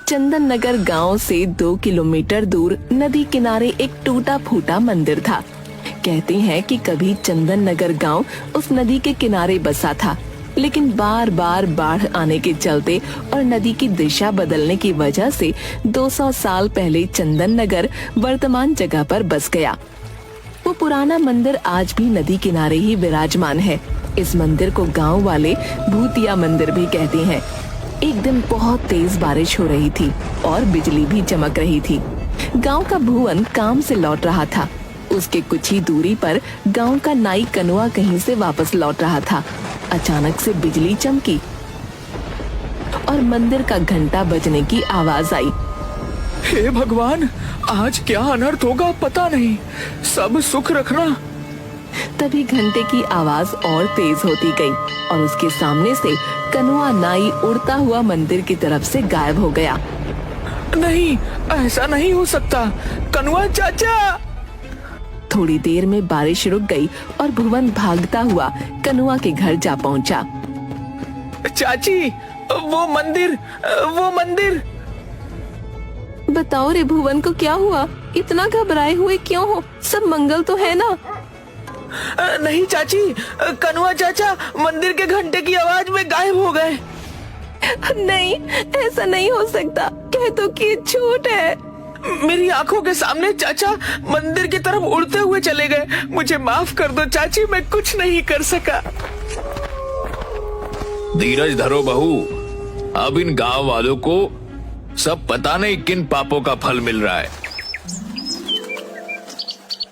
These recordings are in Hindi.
चंदन नगर गाँव से 2 किलोमीटर दूर नदी किनारे एक टूटा फूटा मंदिर था। कहते हैं कि कभी चंदन नगर गाँव उस नदी के किनारे बसा था, लेकिन बार बार बाढ़ आने के चलते और नदी की दिशा बदलने की वजह से 200 साल पहले चंदन नगर वर्तमान जगह पर बस गया। वो पुराना मंदिर आज भी नदी किनारे ही विराजमान है। इस मंदिर को गांव वाले भूतिया मंदिर भी कहते हैं। एक दिन बहुत तेज बारिश हो रही थी और बिजली भी चमक रही थी। गांव का भुवन काम से लौट रहा था। उसके कुछ ही दूरी पर गांव का नाई कनुआ कहीं से वापस लौट रहा था। अचानक से बिजली चमकी और मंदिर का घंटा बजने की आवाज आई। हे भगवान, आज क्या अनर्थ होगा पता नहीं, सब सुख रखना। तभी घंटे की आवाज और तेज होती गई और उसके सामने से कनुआ नाई उड़ता हुआ मंदिर की तरफ से गायब हो गया। नहीं, ऐसा नहीं हो सकता, कनुआ चाचा। थोड़ी देर में बारिश रुक गई और भुवन भागता हुआ कनुआ के घर जा पहुंचा। चाची, वो मंदिर। बताओ रे भुवन को क्या हुआ? इतना घबराए हुए क्यों हो? सब मंगल तो है ना? नहीं चाची, कनुआ चाचा मंदिर के घंटे की आवाज में गायब हो गए। नहीं, ऐसा नहीं हो सकता। कह तो कि झूठ है। मेरी आंखों के सामने चाचा मंदिर की तरफ उड़ते हुए चले गए। मुझे माफ कर दो चाची, मैं कुछ नहीं कर सका। धीरज धरो बहू, अब इन गांव वालों को सब पता नहीं किन पापों का फल मिल रहा है।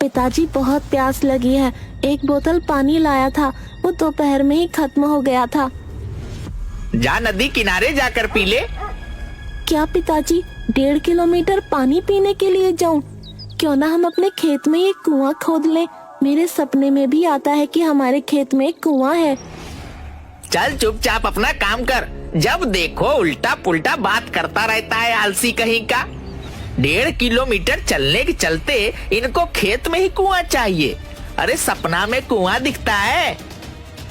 पिताजी, बहुत प्यास लगी है। एक बोतल पानी लाया था, वो दोपहर में ही खत्म हो गया था। जा नदी किनारे जाकर पी ले। क्या पिताजी, 1.5 किलोमीटर पानी पीने के लिए जाऊं? क्यों ना हम अपने खेत में एक कुआं खोद लें। मेरे सपने में भी आता है कि हमारे खेत में एक कुआं है। चल चुपचाप अपना काम कर, जब देखो उल्टा पुल्टा बात करता रहता है, आलसी कहीं का। 1.5 किलोमीटर चलने के चलते इनको खेत में ही कुआं चाहिए। अरे सपना में कुआं दिखता है?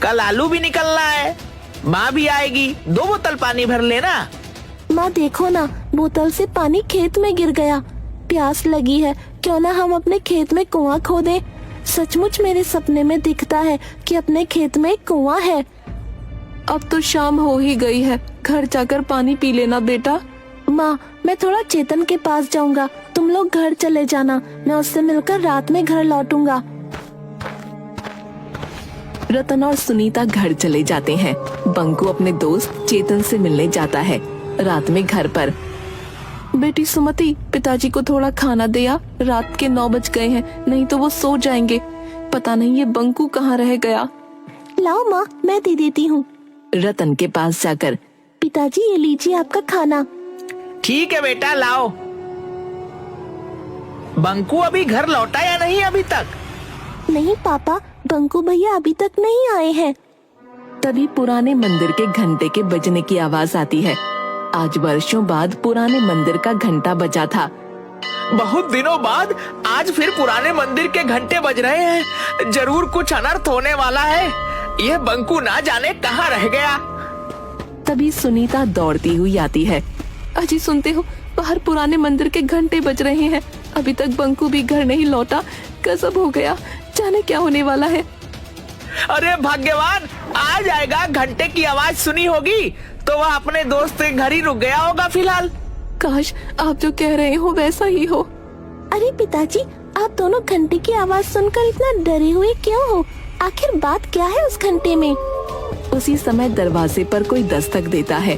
कल आलू भी निकलना है, माँ भी आएगी, 2 बोतल पानी भर लेना। माँ देखो ना, बोतल से पानी खेत में गिर गया। प्यास लगी है, क्यों ना हम अपने खेत में कुआं खोदें। सचमुच मेरे सपने में दिखता है कि अपने खेत में एक कुआं है। अब तो शाम हो ही गई है, घर जाकर पानी पी लेना बेटा। माँ, मैं थोड़ा चेतन के पास जाऊंगा, तुम लोग घर चले जाना। मैं उससे मिलकर रात में घर लौटूंगा। रतन और सुनीता घर चले जाते हैं। बंकू अपने दोस्त चेतन से मिलने जाता है। रात में घर पर, बेटी सुमति, पिताजी को थोड़ा खाना दे आ। रात के 9 बज गए हैं, नहीं तो वो सो जाएंगे। पता नहीं ये बंकू कहाँ रह गया। लाओ माँ, मैं दे देती हूँ। रतन के पास जाकर, पिताजी ये लीजिए आपका खाना। ठीक है बेटा, लाओ। बंकू अभी घर लौटा या नहीं अभी तक? नहीं पापा, बंकू भैया अभी तक नहीं आए हैं। तभी पुराने मंदिर के घंटे के बजने की आवाज आती है। आज वर्षों बाद पुराने मंदिर का घंटा बजा था। बहुत दिनों बाद आज फिर पुराने मंदिर के घंटे बज रहे हैं। जरूर कुछ अनर्थ होने वाला है। यह बंकू ना जाने कहाँ रह गया। तभी सुनीता दौड़ती हुई आती है। अजी सुनते हो, बाहर पुराने मंदिर के घंटे बज रहे हैं। अभी तक बंकू भी घर नहीं लौटा। गजब हो गया, जाने क्या होने वाला है। अरे भाग्यवान, आ जाएगा। घंटे की आवाज सुनी होगी तो वह अपने दोस्त के घर ही रुक गया होगा फिलहाल। काश आप जो कह रहे हो वैसा ही हो। अरे पिताजी, आप दोनों घंटे की आवाज सुनकर इतना डरे हुए क्यों हो? आखिर बात क्या है उस घंटे में? उसी समय दरवाजे पर कोई दस्तक देता है।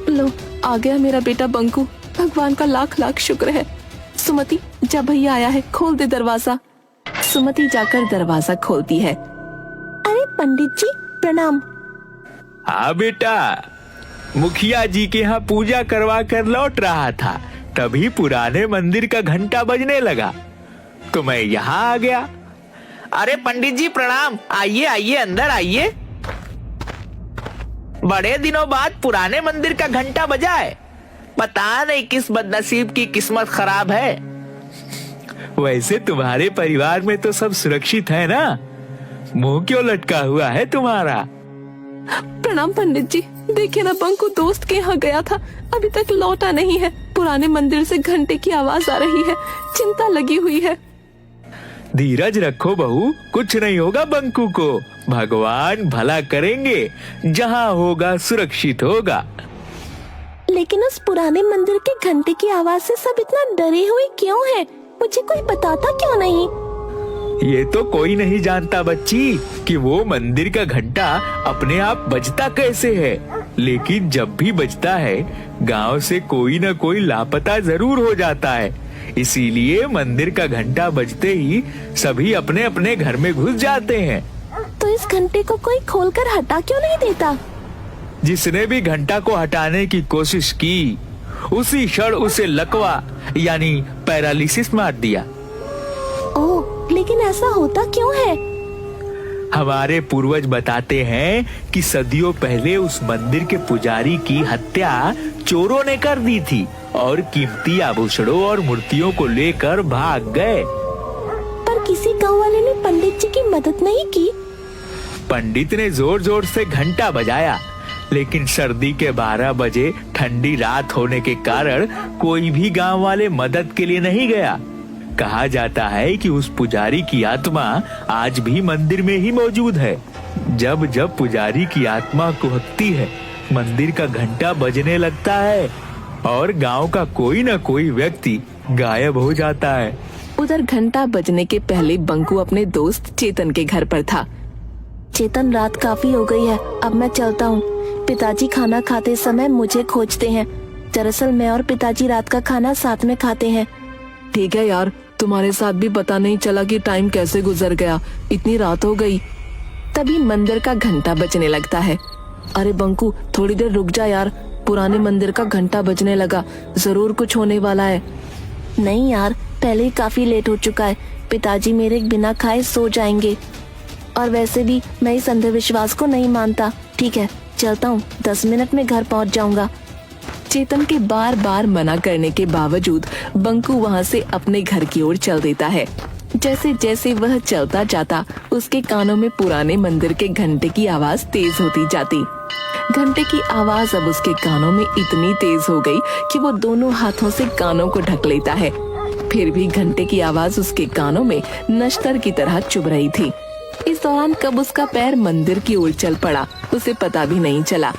लो, आ गया मेरा बेटा बंकू। भगवान का लाख लाख शुक्र है। सुमति, जब भैया आया है, खोल दे दरवाजा। सुमति जाकर दरवाजा खोलती है। अरे पंडित जी, प्रणाम। हाँ बेटा, मुखिया जी के यहाँ पूजा करवा कर लौट रहा था, तभी पुराने मंदिर का घंटा बजने लगा तो मैं यहाँ आ गया। अरे पंडित जी प्रणाम, आइए आइए, अंदर आइए। बड़े दिनों बाद पुराने मंदिर का घंटा बजा है। पता नहीं किस बदनसीब की किस्मत खराब है। वैसे तुम्हारे परिवार में तो सब सुरक्षित है ना? मुंह क्यों लटका हुआ है तुम्हारा? प्रणाम पंडित जी। देखिए ना, बंकू दोस्त के यहाँ गया था, अभी तक लौटा नहीं है। पुराने मंदिर से घंटे की आवाज आ रही है, चिंता लगी हुई है। धीरज रखो बहू, कुछ नहीं होगा बंकू को। भगवान भला करेंगे, जहाँ होगा सुरक्षित होगा। लेकिन उस पुराने मंदिर के घंटे की आवाज से सब इतना डरे हुए क्यों है? मुझे कोई बताता क्यों नहीं? ये तो कोई नहीं जानता बच्ची कि वो मंदिर का घंटा अपने आप बजता कैसे है, लेकिन जब भी बजता है गांव से कोई न कोई लापता जरूर हो जाता है। इसीलिए मंदिर का घंटा बजते ही सभी अपने अपने घर में घुस जाते हैं। तो इस घंटे को कोई खोलकर हटा क्यों नहीं देता? जिसने भी घंटा को हटाने की कोशिश की, उसी क्षण उसे लकवा यानी पैरालिसिस मार दिया। ओह, लेकिन ऐसा होता क्यों है? हमारे पूर्वज बताते हैं कि सदियों पहले उस मंदिर के पुजारी की हत्या चोरों ने कर दी थी और कीमती आभूषणों और मूर्तियों को लेकर भाग गए। पर किसी गांव वाले ने पंडित जी की मदद नहीं की। पंडित ने जोर जोर से घंटा बजाया, लेकिन सर्दी के 12 बजे ठंडी रात होने के कारण कोई भी गांव वाले मदद के लिए नहीं गया। कहा जाता है कि उस पुजारी की आत्मा आज भी मंदिर में ही मौजूद है। जब जब पुजारी की आत्मा कुहकती है, मंदिर का घंटा बजने लगता है और गांव का कोई न कोई व्यक्ति गायब हो जाता है। उधर घंटा बजने के पहले बंकू अपने दोस्त चेतन के घर पर था। चेतन, रात काफी हो गई है, अब मैं चलता हूँ। पिताजी खाना खाते समय मुझे खोजते हैं। दरअसल मैं और पिताजी रात का खाना साथ में खाते हैं। ठीक है यार, तुम्हारे साथ भी पता नहीं चला कि टाइम कैसे गुजर गया, इतनी रात हो गई। तभी मंदिर का घंटा बजने लगता है। अरे बंकू, थोड़ी देर रुक जा यार, पुराने मंदिर का घंटा बजने लगा, जरूर कुछ होने वाला है। नहीं यार, पहले ही काफी लेट हो चुका है। पिताजी मेरे बिना खाए सो जाएंगे, और वैसे भी मैं इस अंधविश्वास को नहीं मानता। ठीक है, चलता हूँ, 10 मिनट में घर पहुँच जाऊंगा। चेतन के बार बार मना करने के बावजूद बंकू वहाँ से अपने घर की ओर चल देता है। जैसे जैसे वह चलता जाता, उसके कानों में पुराने मंदिर के घंटे की आवाज तेज होती जाती। घंटे की आवाज अब उसके कानों में इतनी तेज हो गई कि वो दोनों हाथों से कानों को ढक लेता है। फिर भी घंटे की आवाज उसके कानों में नश्तर की तरह चुभ रही थी। इस दौरान कब उसका पैर मंदिर की ओर चल पड़ा, उसे पता भी नहीं चला।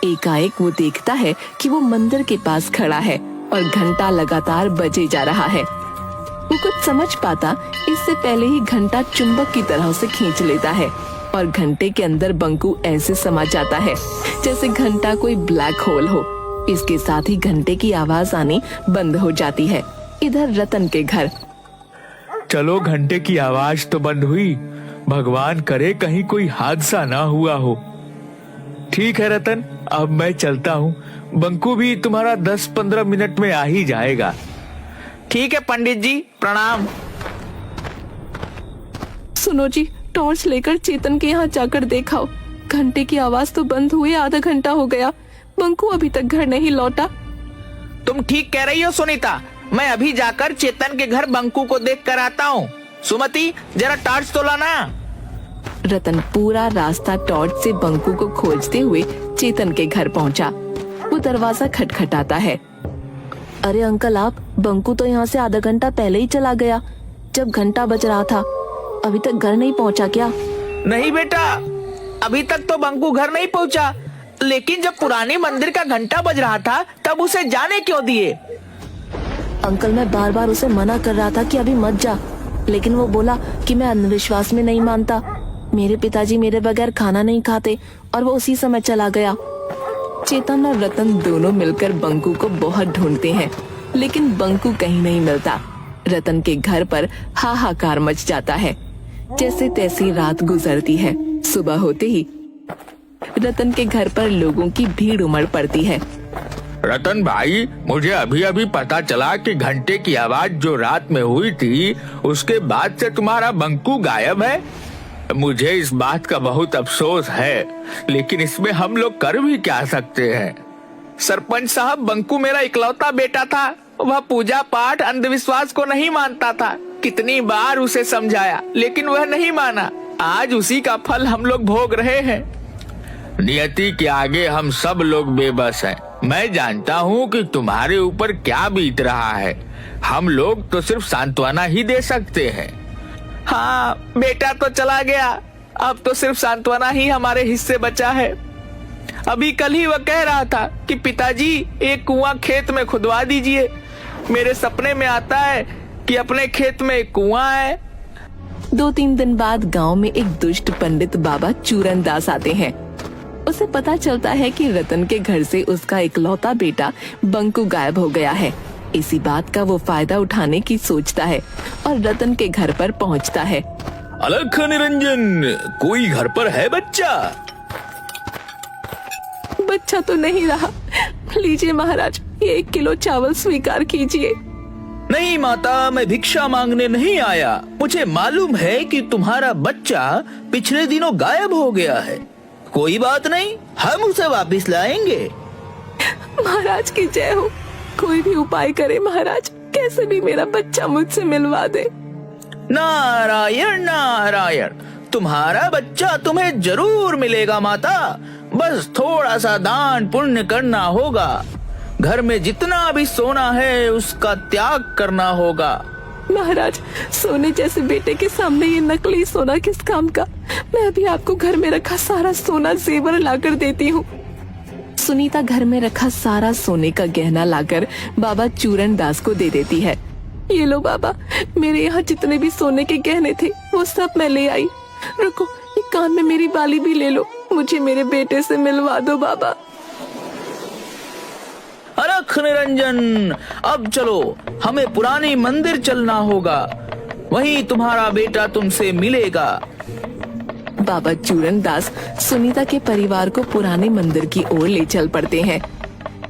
एकाएक वो देखता है कि वो मंदिर के पास खड़ा है और घंटा लगातार बजे जा रहा है। वो कुछ समझ पाता इससे पहले ही घंटा चुंबक की तरह उसे खींच लेता है और घंटे के अंदर बंकू ऐसे समा जाता है जैसे घंटा कोई ब्लैक होल हो। इसके साथ ही घंटे की आवाज आनी बंद हो जाती है। इधर रतन के घर। चलो, घंटे की आवाज तो बंद हुई, भगवान करे कहीं कोई हादसा ना हुआ हो। ठीक है रतन, अब मैं चलता हूँ। बंकू भी तुम्हारा 10-15 मिनट में आ ही जाएगा। ठीक है पंडित जी, प्रणाम। सुनो जी, टॉर्च लेकर चेतन के यहाँ जाकर देखाओ। घंटे की आवाज तो बंद हुए आधा घंटा हो गया, बंकू अभी तक घर नहीं लौटा। तुम ठीक कह रही हो सुनीता, मैं अभी जाकर चेतन के घर बंकू को देख कर आता हूँ। सुमति, जरा टॉर्च तो लाना। रतन पूरा रास्ता टॉर्च से बंकू को खोजते हुए चेतन के घर पहुंचा। वो दरवाजा खटखटाता है। अरे अंकल, आप, बंकू तो यहाँ से आधा घंटा पहले ही चला गया, जब घंटा बज रहा था। अभी तक घर नहीं पहुँचा क्या? नहीं बेटा, अभी तक तो बंकू घर नहीं पहुँचा, लेकिन जब पुराने मंदिर का घंटा बज रहा था तब उसे जाने क्यों दिए? अंकल, मैं बार बार उसे मना कर रहा था कि अभी मत जा, लेकिन वो बोला कि मैं अंधविश्वास में नहीं मानता। मेरे पिताजी मेरे बगैर खाना नहीं खाते और वो उसी समय चला गया। चेतन और रतन दोनों मिलकर बंकू को बहुत ढूंढते हैं, लेकिन बंकू कहीं नहीं मिलता। रतन के घर पर हाहाकार मच जाता है। जैसे तैसी रात गुजरती है। सुबह होते ही रतन के घर पर लोगों की भीड़ उमड़ पड़ती है। रतन भाई, मुझे अभी अभी पता चला कि घंटे की आवाज जो रात में हुई थी, उसके बाद से तुम्हारा बंकू गायब है। मुझे इस बात का बहुत अफसोस है, लेकिन इसमें हम लोग कर भी क्या सकते हैं। सरपंच साहब, बंकू मेरा इकलौता बेटा था। वह पूजा पाठ अंधविश्वास को नहीं मानता था। कितनी बार उसे समझाया, लेकिन वह नहीं माना। आज उसी का फल हम लोग भोग रहे हैं। नियति के आगे हम सब लोग बेबस हैं। मैं जानता हूँ कि तुम्हारे ऊपर क्या बीत रहा है। हम लोग तो सिर्फ सांत्वना ही दे सकते हैं। हाँ, बेटा तो चला गया, अब तो सिर्फ सांत्वना ही हमारे हिस्से बचा है। अभी कल ही वह कह रहा था कि पिताजी एक कुआं खेत में खुदवा दीजिए। मेरे सपने में आता है कि अपने खेत में एक कुआं है। 2-3 दिन बाद गांव में एक दुष्ट पंडित बाबा चूरन दास आते हैं। उसे पता चलता है कि रतन के घर से उसका इकलौता बेटा बंकू गायब हो गया है। इसी बात का वो फायदा उठाने की सोचता है और रतन के घर पर पहुंचता है। अलख निरंजन, कोई घर पर है बच्चा? बच्चा तो नहीं रहा। लीजिए महाराज, ये 1 किलो चावल स्वीकार कीजिए। नहीं माता, मैं भिक्षा मांगने नहीं आया। मुझे मालूम है कि तुम्हारा बच्चा पिछले दिनों गायब हो गया है। कोई बात नहीं, हम उसे वापस लाएंगे। महाराज की जय हो। कोई भी उपाय करे महाराज, कैसे भी मेरा बच्चा मुझसे मिलवा दे। नारायण नारायण, तुम्हारा बच्चा तुम्हें जरूर मिलेगा माता। बस थोड़ा सा दान पुण्य करना होगा। घर में जितना भी सोना है उसका त्याग करना होगा। महाराज, सोने जैसे बेटे के सामने ये नकली सोना किस काम का। मैं अभी आपको घर में रखा सारा सोना जेवर लाकर देती हूँ। सुनीता घर में रखा सारा सोने का गहना लाकर बाबा चूरन दास को दे देती है। ये लो बाबा, मेरे यहाँ जितने भी सोने के गहने थे वो सब मैं ले आई। रुको, ये कान में मेरी बाली भी ले लो। मुझे मेरे बेटे से मिलवा दो बाबा। अलख निरंजन, अब चलो, हमें पुरानी मंदिर चलना होगा। वहीं तुम्हारा बेटा तुमसे मिलेगा। बाबा चूरन दास सुनीता के परिवार को पुराने मंदिर की ओर ले चल पड़ते हैं।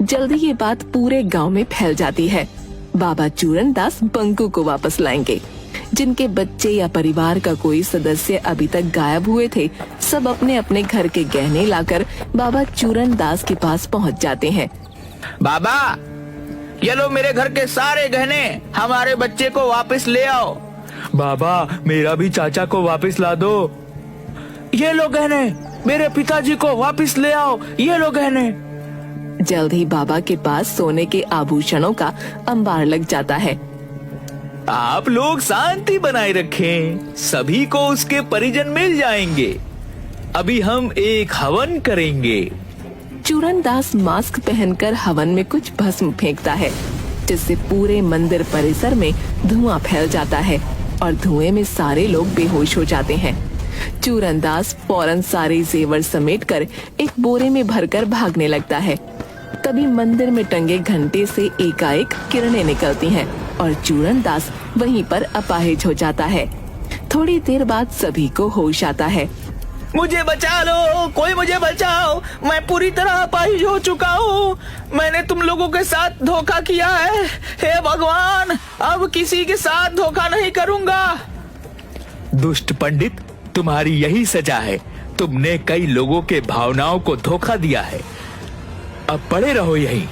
जल्दी ये बात पूरे गांव में फैल जाती है। बाबा चूरन दास बंकू को वापस लाएंगे। जिनके बच्चे या परिवार का कोई सदस्य अभी तक गायब हुए थे, सब अपने अपने घर के गहने लाकर बाबा चूरन दास के पास पहुंच जाते हैं। बाबा, ये लो मेरे घर के सारे गहने, हमारे बच्चे को वापस ले आओ। बाबा, मेरा भी चाचा को वापस ला दो। ये लो गहने, मेरे पिताजी को वापस ले आओ। ये लो गहने। जल्द ही बाबा के पास सोने के आभूषणों का अंबार लग जाता है। आप लोग शांति बनाए रखें, सभी को उसके परिजन मिल जाएंगे। अभी हम एक हवन करेंगे। चूरन दास मास्क पहनकर हवन में कुछ भस्म फेंकता है, जिससे पूरे मंदिर परिसर में धुआं फैल जाता है और धुएं में सारे लोग बेहोश हो जाते हैं। चूरन दास फौरन सारे जेवर समेटकर एक बोरे में भरकर भागने लगता है। तभी मंदिर में टंगे घंटे से एकाएक किरणें निकलती हैं और चूरन दास वहीं पर अपाहिज हो जाता है। थोड़ी देर बाद सभी को होश आता है। मुझे बचा लो, कोई मुझे बचाओ, मैं पूरी तरह अपाहिज हो चुका हूँ। मैंने तुम लोगों के साथ धोखा किया है। हे भगवान, अब किसी के साथ धोखा नहीं करूँगा। दुष्ट पंडित, तुम्हारी यही सजा है। तुमने कई लोगों के भावनाओं को धोखा दिया है। अब पड़े रहो यहीं।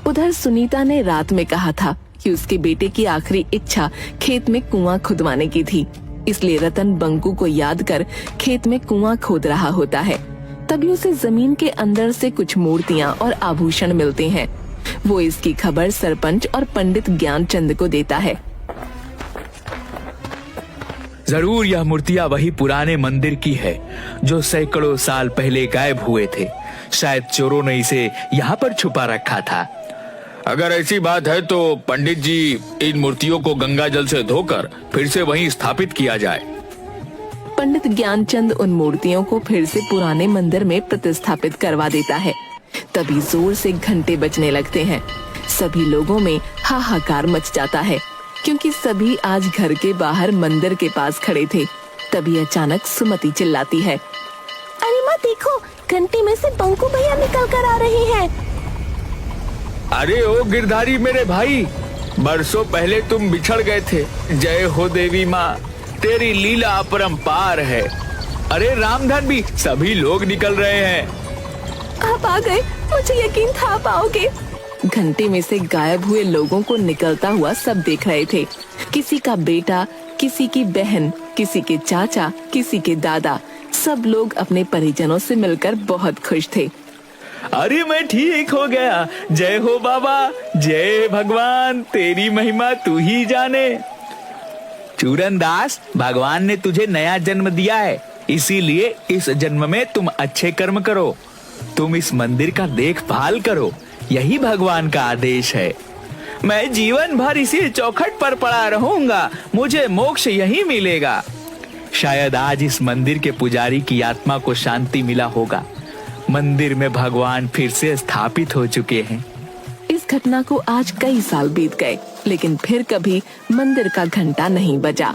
उधर सुनीता ने रात में कहा था कि उसके बेटे की आखिरी इच्छा खेत में कुआं खुदवाने की थी। इसलिए रतन बंकू को याद कर खेत में कुआं खोद रहा होता है। तभी उसे जमीन के अंदर से कुछ मूर्तियां और आभूषण मिलते हैं। वो इसकी खबर सरपंच और पंडित ज्ञानचंद को देता है। जरूर यह मूर्तियां वही पुराने मंदिर की है जो सैकड़ों साल पहले गायब हुए थे। शायद चोरों ने इसे यहाँ पर छुपा रखा था। अगर ऐसी बात है तो पंडित जी, इन मूर्तियों को गंगा जल से धोकर फिर से वहीं स्थापित किया जाए। पंडित ज्ञानचंद उन मूर्तियों को फिर से पुराने मंदिर में प्रतिस्थापित करवा देता है। तभी जोर से घंटे बजने लगते हैं। सभी लोगों में हाहाकार मच जाता है, क्योंकि सभी आज घर के बाहर मंदिर के पास खड़े थे। तभी अचानक सुमति चिल्लाती है, अरे माँ देखो, घंटी में से बंकू भैया निकल कर आ रही हैं। अरे ओ गिरधारी मेरे भाई, बरसों पहले तुम बिछड़ गए थे। जय हो देवी माँ, तेरी लीला अपरंपार है। अरे रामधन भी, सभी लोग निकल रहे हैं। आप आ गए, मुझे यकीन था आप आओगे। घंटे में से गायब हुए लोगों को निकलता हुआ सब देख रहे थे। किसी का बेटा, किसी की बहन, किसी के चाचा, किसी के दादा, सब लोग अपने परिजनों से मिलकर बहुत खुश थे। अरे मैं ठीक हो गया, जय हो बाबा, जय भगवान, तेरी महिमा तू ही जाने। चूरन दास, भगवान ने तुझे नया जन्म दिया है, इसीलिए इस जन्म में तुम अच्छे कर्म करो, तुम इस मंदिर का देखभाल करो, यही भगवान का आदेश है। मैं जीवन भर इसी चौखट पर पड़ा रहूंगा, मुझे मोक्ष यही मिलेगा। शायद आज इस मंदिर के पुजारी की आत्मा को शांति मिला होगा। मंदिर में भगवान फिर से स्थापित हो चुके हैं। इस घटना को आज कई साल बीत गए, लेकिन फिर कभी मंदिर का घंटा नहीं बजा।